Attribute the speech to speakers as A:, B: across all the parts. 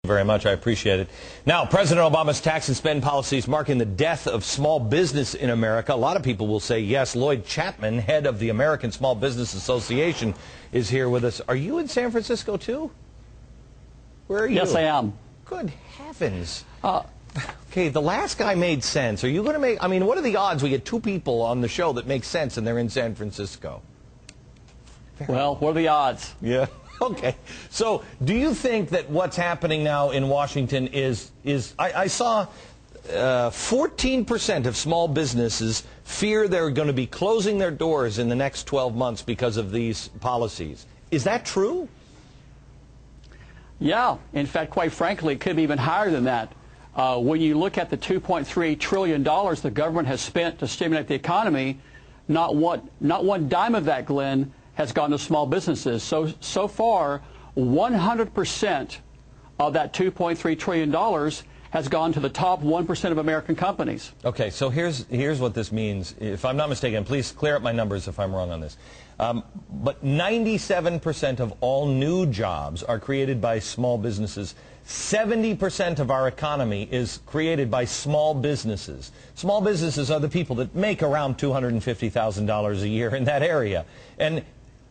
A: Very much. I appreciate it. Now, President Obama's tax and spend policies marking the death of small business in America. A lot of people will say yes. Lloyd Chapman, head of the American Small Business Association, is here with us. Are you in San Francisco, too? Where are you?
B: Yes, I am.
A: Good heavens. Okay, the last guy made sense. Are you going to make, I mean, what are the odds we get two people on the show that make sense and they're in San Francisco?
B: Well, what are the odds?
A: Yeah. Okay. So do you think that what's happening now in Washington is I saw 14% of small businesses fear they're going to be closing their doors in the next 12 months because of these policies. Is that true?
B: Yeah. In fact, quite frankly, it could be even higher than that. When you look at the $2.3 trillion the government has spent to stimulate the economy, not one dime of that, Glenn, has gone to small businesses. So far, 100% of that $2.3 trillion has gone to the top 1% of American companies.
A: Okay, so here's what this means. If I'm not mistaken, please clear up my numbers if I'm wrong on this. But 97% of all new jobs are created by small businesses. 70% of our economy is created by small businesses. Small businesses are the people that make around $250,000 a year in that area. And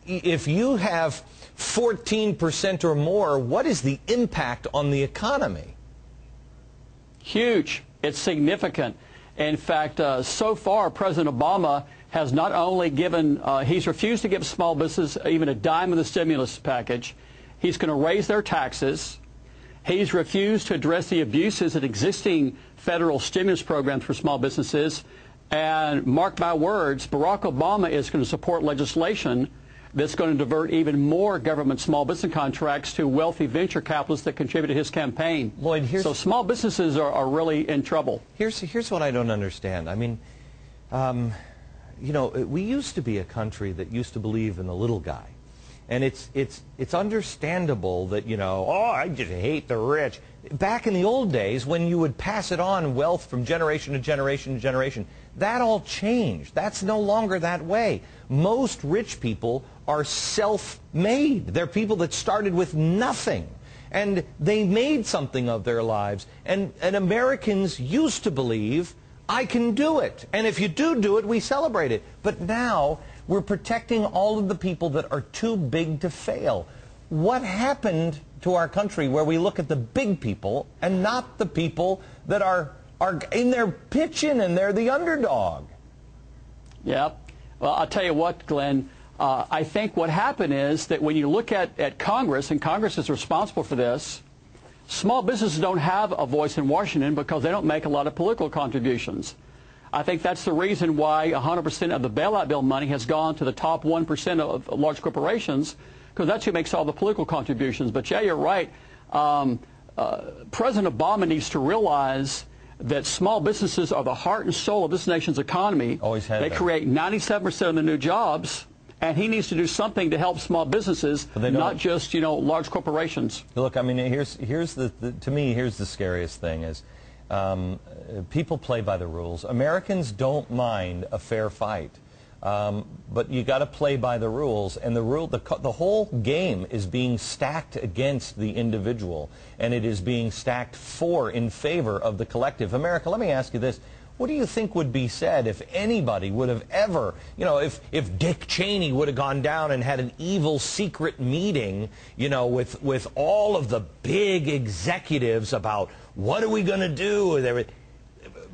A: if you have 14% or more, what is the impact on the economy?
B: Huge. It's significant. In fact, so far, President Obama has not only given, he's refused to give small businesses even a dime of the stimulus package. He's going to raise their taxes. He's refused to address the abuses in existing federal stimulus programs for small businesses. And mark my words, Barack Obama is going to support legislation that's going to divert even more government small business contracts to wealthy venture capitalists that contribute to his campaign.
A: Lloyd,
B: so small businesses are really in trouble.
A: Here's what I don't understand. I mean, you know, we used to be a country that used to believe in the little guy. And it's understandable that, you know, oh, I just hate the rich. Back in the old days, when you would pass it on wealth from generation to generation to generation, that all changed. That's no longer that way. Most rich people are self-made. They're people that started with nothing. And they made something of their lives. And Americans used to believe, I can do it. And if you do it, we celebrate it. But now, we're protecting all of the people that are too big to fail. What happened to our country where we look at the big people and not the people that are in their pitching and they're the underdog?
B: Yeah. Well, I'll tell you what, Glenn. I think what happened is that when you look at Congress, and Congress is responsible for this, small businesses don't have a voice in Washington because they don't make a lot of political contributions. I think that's the reason why 100% of the bailout bill money has gone to the top 1% of large corporations, because that's who makes all the political contributions. But yeah, you're right. President Obama needs to realize that small businesses are the heart and soul of this nation's economy.
A: Always have.
B: They create 97% of the new jobs, and he needs to do something to help small businesses, not just, you know, large corporations.
A: Look, I mean, to me, here's the scariest thing is, people play by the rules. Americans don't mind a fair fight, but you got to play by the rules. And the whole game is being stacked against the individual, and it is being stacked in favor of the collective. America, let me ask you this. What do you think would be said if anybody would have ever, you know, if Dick Cheney would have gone down and had an evil secret meeting, you know, with all of the big executives about what are we going to do?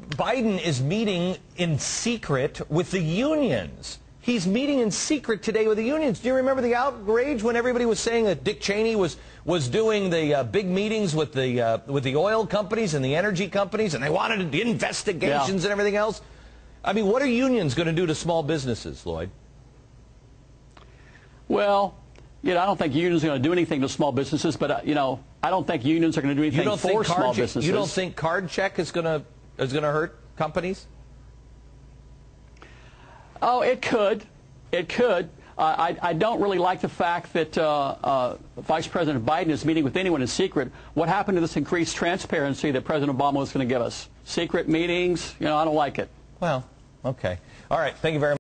A: Biden is meeting in secret with the unions. He's meeting in secret today with the unions. Do you remember the outrage when everybody was saying that Dick Cheney was doing the big meetings with the oil companies and the energy companies, and they wanted investigations and everything else? I mean, what are unions going to do to small businesses, Lloyd?
B: Well, you know, I don't think unions are going to do anything to small businesses, but you know, I don't think unions are going to do anything for small businesses.
A: You don't think card check is going to hurt companies?
B: Oh, it could. It could. I don't really like the fact that Vice President Biden is meeting with anyone in secret. What happened to this increased transparency that President Obama was going to give us? Secret meetings? You know, I don't like it.
A: Well, okay. All right. Thank you very much.